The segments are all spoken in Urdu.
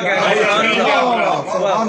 کہنا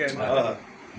کہنا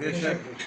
بے شک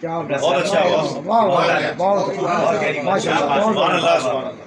کیا بہت بات اچھا ہے بہت واہ واہ بہت ماشاء اللہ سبحان اللہ سبحان اللہ۔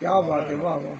کیا بات ہے واہ واہ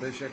بے شک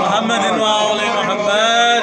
محمد وآل محمد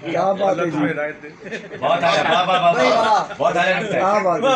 کیا بات ہے اللہ جی تمہیں ہدایت دے بہت آلا۔ واہ واہ واہ واہ۔ بہت آلا۔ کیا بات ہے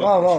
واہ واہ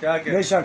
کیا بے کہنا شک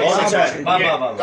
بہت اچھا ہے۔ واہ واہ واہ۔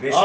بے شک۔ واہ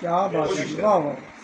کیا بات ہے واہ واہ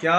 کیا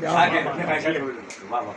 کیا بات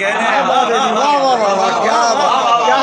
کہنے واہ واہ واہ واہ کیا بات کیا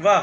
واہ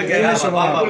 کہنے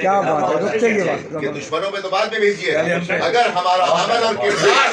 کیا بات ہے رک جائیے کہ دشمنوں پہ تو بعد میں بھیجیے چلیے ہم سے- اگر ہمارا عمل اور کردار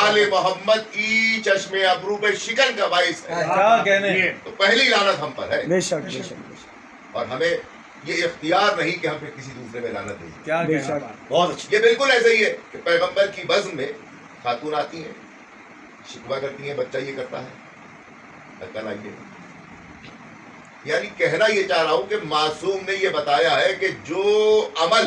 آل محمد کی چشم ابرو پہ شکن کا باعث ہے کیا کہنے تو پہلی لعنت ہم پر ہے، بے شک بے شک اور ہمیں یہ اختیار نہیں کہ ہم پھر کسی دوسرے میں لعنت دیں۔ کیا بے کہنے شک بہت اچھا۔ یہ بالکل ایسا ہی ہے کہ پیغمبر کی بزم میں خاتون آتی ہیں، شکوہ کرتی ہیں بچہ یہ کرتا ہے، کل آئیے۔ یعنی کہنا یہ چاہ رہا ہوں کہ معصوم نے یہ بتایا ہے کہ جو عمل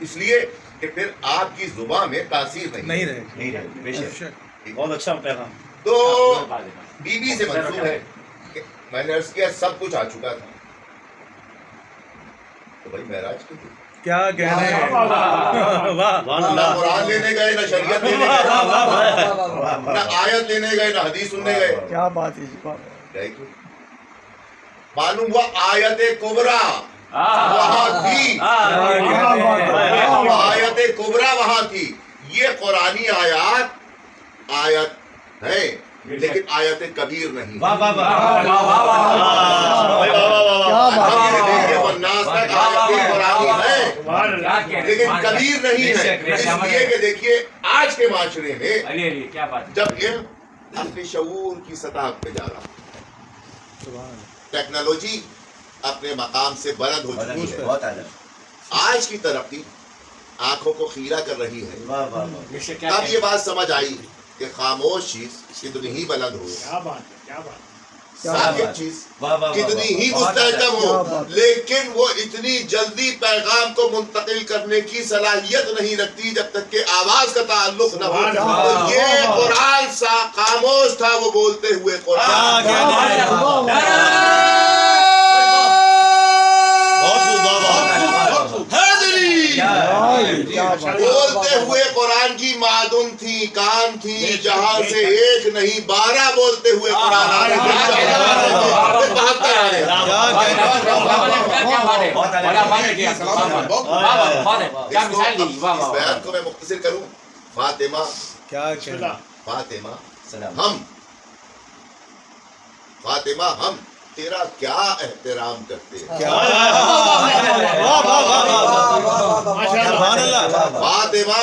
اس لیے کہ پھر آپ کی زبان میں تاثیر نہیں رہے. رہے نہیں رہے بے شک بہت اچھا پیغام. تو بی بی سے منسوب ہے کہ میں نے عرض کیا سب کچھ آ چکا تھا تو بھائی معراج کیوں کی؟ کیا کہنے ہیں. واہ نہ قرآن لینے گئے نہ شریعت لینے گئے نہ آیت لینے گئے نہ حدیث سننے گئے. کیا بات ہے جی. گئے کیوں؟ معلوم ہوا آیت کبرا وہاں تھی. آیت کبرا وہاں تھی. یہ قرآنی آیت ہے لیکن آیت کبیر نہیں. واہ واہ واہ کیا بات ہم ہے. یہ دیکھیں والناس تک آیت قرآنی ہے لیکن کبیر نہیں ہے. اس لیے کہ دیکھیے آج کے معاشرے میں کیا بات جب علم اپنے شعور کی سطح پہ جا رہا ہے، ٹیکنالوجی اپنے مقام سے بلند ہو چکی ہے، بہت اعلیٰ. آج کی ترقی آنکھوں کو خیرہ کر رہی ہے. واہ واہ واہ اب یہ بات سمجھ آئی کہ خاموش چیز کتنی ہی بلند ہو، ساکت چیز واہ واہ کتنی ہی مستحکم ہو، لیکن وہ اتنی جلدی پیغام کو منتقل کرنے کی صلاحیت نہیں رکھتی جب تک کہ آواز کا تعلق نہ ہو. تو یہ قرآن سا خاموش تھا، وہ بولتے ہوئے قرآن. بولتے ہوئے قرآن کی معدن تھی، کان تھی، جہاں سے ایک نہیں 12 بولتے ہوئے قرآن آ رہے تھے. 72 آ رہے. اس بیان کو میں مختصر کروں. فاطمہ کیا کہنا. فاطمہ سلام ہم تیرا کیا احترام کرتے ہیں. سبحان اللہ. فاطمہ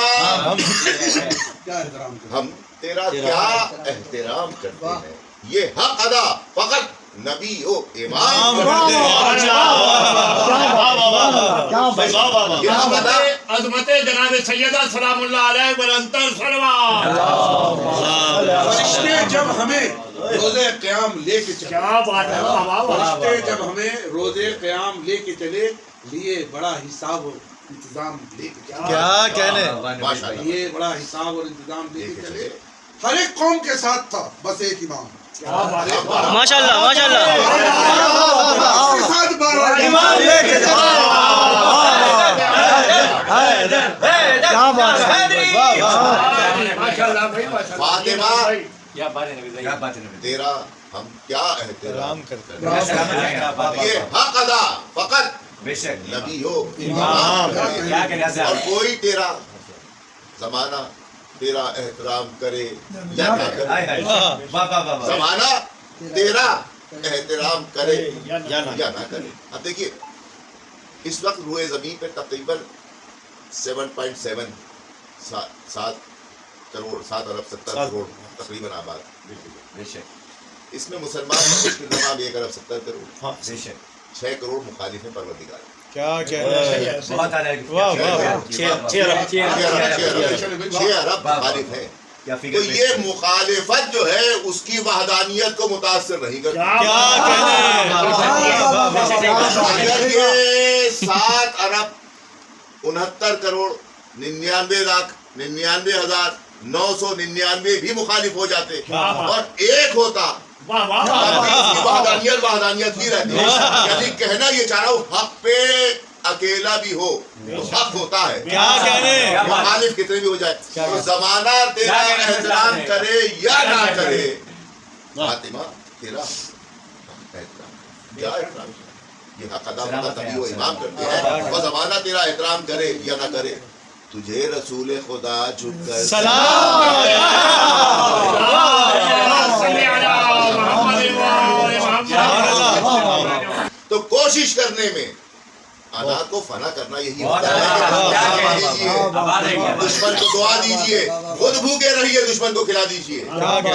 ہم تیرا کیا احترام کرتے ہیں. یہ حق ادا فقط نبی و امام کرتے ہیں. یہ حق ادا عظمت جناب سیدہ سلام اللہ علیہ بلندر سلوات. فرشتے جب ہمیں روزے قیام لے کے چلے، کیا بات ہے. واہ واہ واہ. فرشتے جب ہمیں روزے قیام لے کے چلے، لیے بڑا حساب اور انتظام لے کے چلے. کیا کہنے. ماشاءاللہ یہ بڑا حساب اور انتظام لے کے چلے. ہر ایک قوم کے ساتھ تھا، بس ایک امام. کیا بات ہے. ماشاءاللہ ماشاءاللہ. اس کے ساتھ 12 امام لے کے کیا بات ہے. ماشاءاللہ بھائی ماشاءاللہ. فاطمہ کیا بات ہے نبی. کیا بات ہے نبی. تیرا ہم کیا احترام رام کرتے ہیں. سلامت یہ حق ادا فقط بے شک نبی ہو امام کرے. کیا کہنا اور کوئی تیرا زمانہ تیرا احترام کرے یا نہ کرے. واہ واہ واہ. زمانہ تیرا احترام کرے یا نہ کرے. اب دیکھیے اس وقت روئے زمین پہ تقریباً 7.7 کروڑ 7 ارب 70 کروڑ تقریباً آباد. بے شک اس میں مسلمان مشکل تمام 1 ارب 70 کروڑ. بے شک 6 کروڑ مخالف ہیں پروردگار. کیا کہنا ہے. بہت اعلیٰ. واہ واہ. 6 ارب مخالف ہیں. کیا تو فکر. یہ مخالفت جو ہے اس کی وحدانیت کو متاثر نہیں کرتی. کیا اگر یہ 7 ارب 69 کروڑ 99,99,999 بھی مخالف ہو جاتے اور ایک ہوتا واہ واہ. اس کی وحدانیت ہی رہتی ہے. یعنی کہنا یہ چاہ رہا ہوں حق پہ اکیلا بھی ہو تو حق ہوتا ہے. کیا کہنے. مخالف کتنے بھی ہو جائے تو زمانہ تیرا احترام کرے یا نہ کرے. فاطمہ تیرا احترام کیا احترام. یہ حق ادا فقط نبی و امام کرتے ہیں. اور زمانہ تیرا احترام کرے یا نہ کرے. تجھے رسول خدا جھک کر سلام. تو کوشش کرنے میں آنا کو فنا کرنا یہی ہوتا ہے. دشمن کو دعا دیجئے، خود بھوکے رہیے، دشمن کو کھلا دیجئے.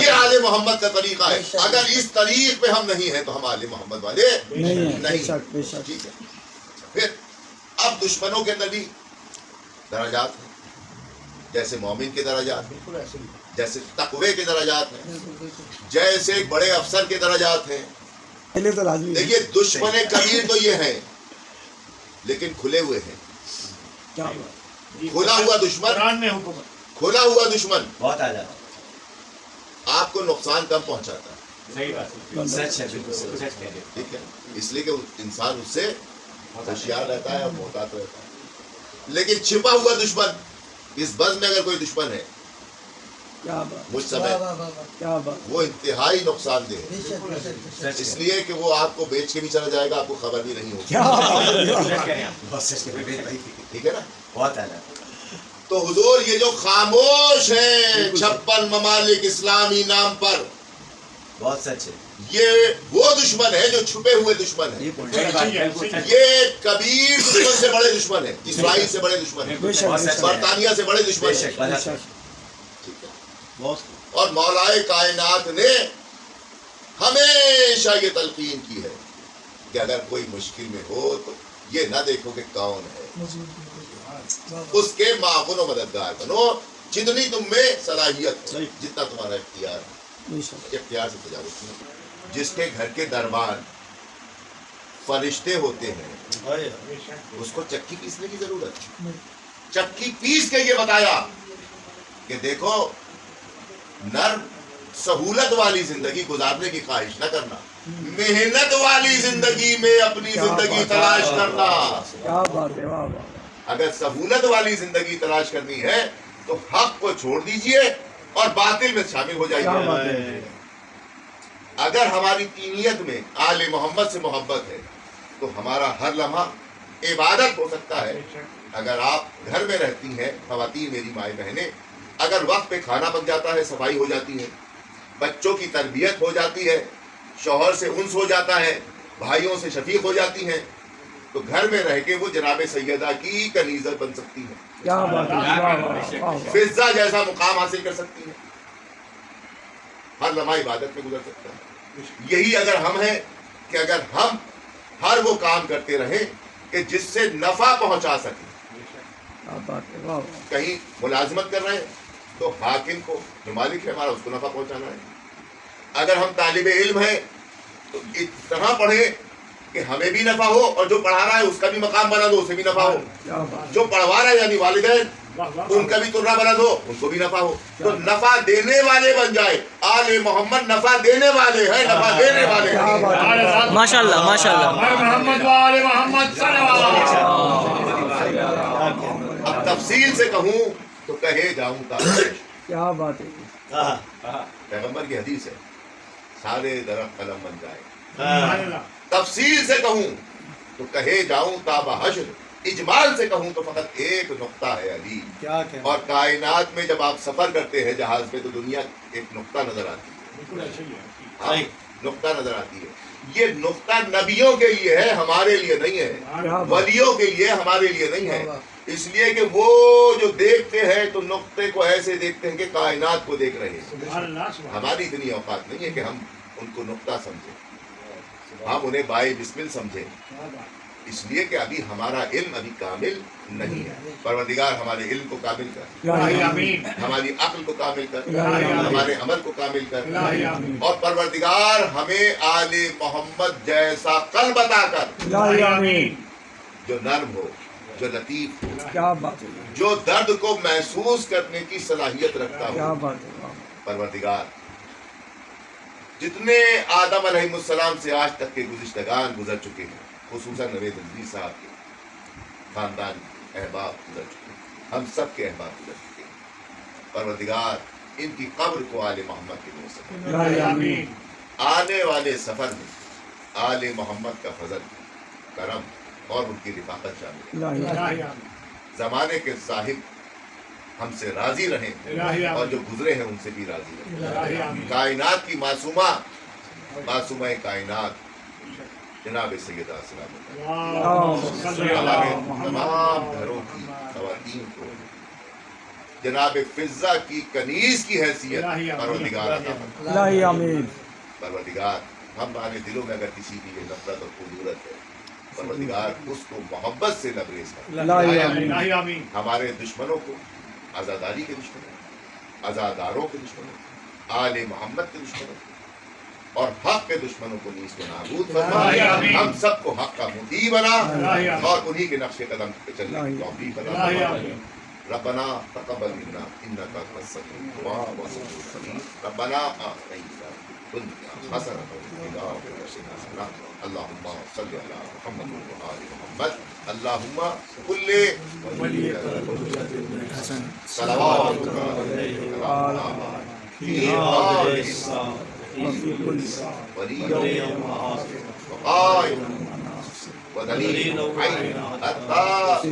یہ آل محمد کا طریقہ ہے. اگر اس طریق پہ ہم نہیں ہیں تو ہم آل محمد والے نہیں. ٹھیک ہے. پھر اب دشمنوں کے اندر بھی درجات ہیں، جیسے مومن کے درجات ہیں، جیسے تقوی کے درجات ہیں، جیسے ایک بڑے افسر کے درجات ہیں. پہلے تو لازمی ہے. دیکھیے دشمن کبیر تو یہ ہیں لیکن کھلے ہوئے ہیں. کھلا ہوا دشمن، قرآن میں حکم ہے۔ کھلا ہوا دشمن بہت اعلیٰ، آپ کو نقصان کم پہنچاتا ہے، صحیح بات، سچ ہے، بالکل سچ کہہ رہے ہیں۔ ٹھیک ہے، اس لیے کہ انسان اس سے ہوشیار رہتا ہے اور محتاط رہتا ہے۔ لیکن چھپا ہوا دشمن، اس بز میں اگر کوئی دشمن ہے کیا بات، مجھ سمیت، کیا بات، وہ انتہائی نقصان دہ ہے، سچ اس لیے کہ وہ آپ کو بیچ کے بھی چلا جائے گا، آپ کو خبر بھی نہیں ہوگی، کیا بات، سچ کہہ رہے ہیں، بہت سچ کہہ رہے ہیں، ٹھیک ہے نا؟ بہت اعلیٰ۔ تو حضور یہ جو خاموش ہیں 56 ممالک اسلامی نام پر، بہت سچ ہے، یہ وہ دشمن ہے جو چھپے ہوئے دشمن ہے، صحیح بات، بالکل سچ ہے۔ یہ کبیر دشمن سے بڑے دشمن ہے، اسرائیل سے بڑے دشمن ہیں، بے شک، بہت سچ ہے، برطانیہ سے بڑے دشمن بے ہیں، شک، بہت بے سچ ہے۔ شک، ٹھیک ہے؟ بہت اور مولائے کائنات نے ہمیشہ یہ تلقین کی ہے کہ اگر کوئی مشکل میں ہو تو یہ نہ دیکھو کہ کون ہے، اس کے معاون و مددگار بنو، جتنی تم میں صلاحیت ہے، جتنا تمہارا اختیار ہے، بے شک، اختیار سے تجاوز کرو۔ جس کے گھر کے دربان فرشتے ہوتے ہیں اس کو چکی پیسنے کی ضرورت ہے، چکی پیس کے یہ بتایا کہ دیکھو نرم سہولت والی زندگی گزارنے کی خواہش نہ کرنا، محنت والی زندگی میں اپنی زندگی تلاش کرنا۔ کیا بات ہے، واہ واہ، اگر سہولت والی زندگی تلاش کرنی ہے تو حق کو چھوڑ دیجئے اور باطل میں شامل ہو کیا جائیے۔ بات ہے، اگر ہماری دینیت میں آل محمد سے محبت ہے تو ہمارا ہر لمحہ عبادت ہو سکتا ہے۔ اگر آپ گھر میں رہتی ہیں خواتین میری مائیں بہنیں، اگر وقت پہ کھانا پک جاتا ہے، صفائی ہو جاتی ہے، بچوں کی تربیت ہو جاتی ہے، شوہر سے انس ہو جاتا ہے، بھائیوں سے شفیق ہو جاتی ہیں، تو گھر میں رہ کے وہ جناب سیدہ کی کنیزت بن سکتی ہے، کیا بات ہے، واہ واہ، واہ واہ، فضہ جیسا مقام حاصل کر سکتی ہے، ہر لمحہ عبادت میں گزر سکتا ہے۔ یہی اگر ہم ہیں کہ اگر ہم ہر وہ کام کرتے رہیں کہ جس سے نفع پہنچا سکیں، کیا بات ہے، واہ واہ، کہیں ملازمت کر رہے ہیں تو حاکم کو جو مالک ہے ہمارا اس کو نفع پہنچانا ہے، اگر ہم طالب علم ہیں تو اتنا پڑھیں کہ ہمیں بھی نفع ہو اور جو پڑھا رہا ہے اس کا بھی مقام بنا دو، اسے بھی نفع ہو، کیا بات، جو پڑھوا رہا ہے یعنی والدین ان کا بھی ترہ بنا دو، ان کو بھی نفع ہو، تو نفع دینے والے بن جائے۔ آل محمد نفع دینے والے ہیں، نفع دینے والے کیا ہیں۔ بات ہے، ماشاءاللہ ماشاءاللہ، ہر محمد و آل محمد صلی اللہ علیہ وسلم۔ اب تفصیل سے کہوں تو کہے جاؤں تاکہ کیا بات ہے، پیغمبر کی حدیث ہے، سارے درخت قلم بن جائے۔ سبحان اللہ۔ تفصیل سے کہوں تو کہے جاؤں تابہ حشر، اجمال سے کہوں تو فقط ایک نقطہ ہے علی۔ کیا کہنا، اور کائنات میں جب آپ سفر کرتے ہیں جہاز پہ تو دنیا ایک نقطہ نظر آتی ہے، بالکل ایسے ہی ہے۔ ہاں، نقطہ نظر آتی ہے۔ یہ نقطہ نبیوں کے لیے ہے، ہمارے لیے نہیں ہے، کیا بات، ولیوں کے لیے، ہمارے لیے نہیں ہے، اس لیے کہ وہ جو دیکھتے ہیں تو نقطے کو ایسے دیکھتے ہیں کہ کائنات کو دیکھ رہے ہیں۔ سبحان اللہ، سبحان اللہ۔ ہماری اتنی اوقات نہیں ہے کہ ہم ان کو نقطہ سمجھیں، ہم انہیں بائے بسمل سمجھیں، اس لیے کہ ابھی ہمارا علم ابھی کامل نہیں ہے۔ پروردگار ہمارے علم کو کامل کر، الہی آمین، ہماری عقل کو کامل کر، الہی آمین، ہمارے عمل کو کامل کر، الہی آمین، اور پروردگار ہمیں آل محمد جیسا قلب عطا کر، الہی آمین، جو نرم ہو، جو لطیف ہو، کیا بات ہے، جو درد کو محسوس کرنے کی صلاحیت رکھتا کیا ہو۔ بات ہے، واہ، پروردگار جتنے آدم علیہ السلام سے آج تک کے گزشتگان گزر چکے ہیں، خصوصاً نوید الدین صاحب کے خاندان احباب گزر چکے ہیں، ہم سب کے احباب گزر چکے ہیں، پروردگار ان کی قبر کو آل محمد کے نور سے، الہی آمین، آنے والے سفر میں آل محمد کا فضل، کرم اور ان کی رفاقت شامل ہے۔ الہی آمین، الہی آمین، زمانے کے صاحب ہم سے راضی رہیں الہی اور آمین، جو گزرے ہیں ان سے بھی راضی رہیں۔ الہی آمین۔ کائنات کی معصومہ کائنات جناب سیدہ سلام اللہ اللہم صلی اللہ ہمارے علیہ وسلم۔ تمام گھروں کی خواتین کو جناب فضہ کی کنیز کی حیثیت پروردگار عطا فرما۔ الہی آمین، پروردگار ہمارے دلوں میں اگر کسی کی یہ نفرت اور خضورت ہے، پروردگار اس کو محبت سے لبریز کر، الہی آمین، الہی آمین، ہمارے دشمنوں کو، آزاداری کے دشمنوں، آزاداروں کے دشمنوں، آل محمد کے دشمنوں اور حق کے دشمنوں کو نیز و نابود فرما۔ آمین۔ ہم سب کو حق کا مطیع بنا آمین۔ اور انہی کے نقش قدم پہ چلنے کی توفیق عطا الہی فرما۔ آمین۔ ربنا تقبل منا انك انت السميع الدعاء وصل السميع ربنا آتنا دنیا حسنۃ وفی الآخرۃ حسنۃ اللهم صل علی محمد وآل محمد اللهم كل صلوات علیہ فی هذه الساعة ولي وقائد ودليل عين حتى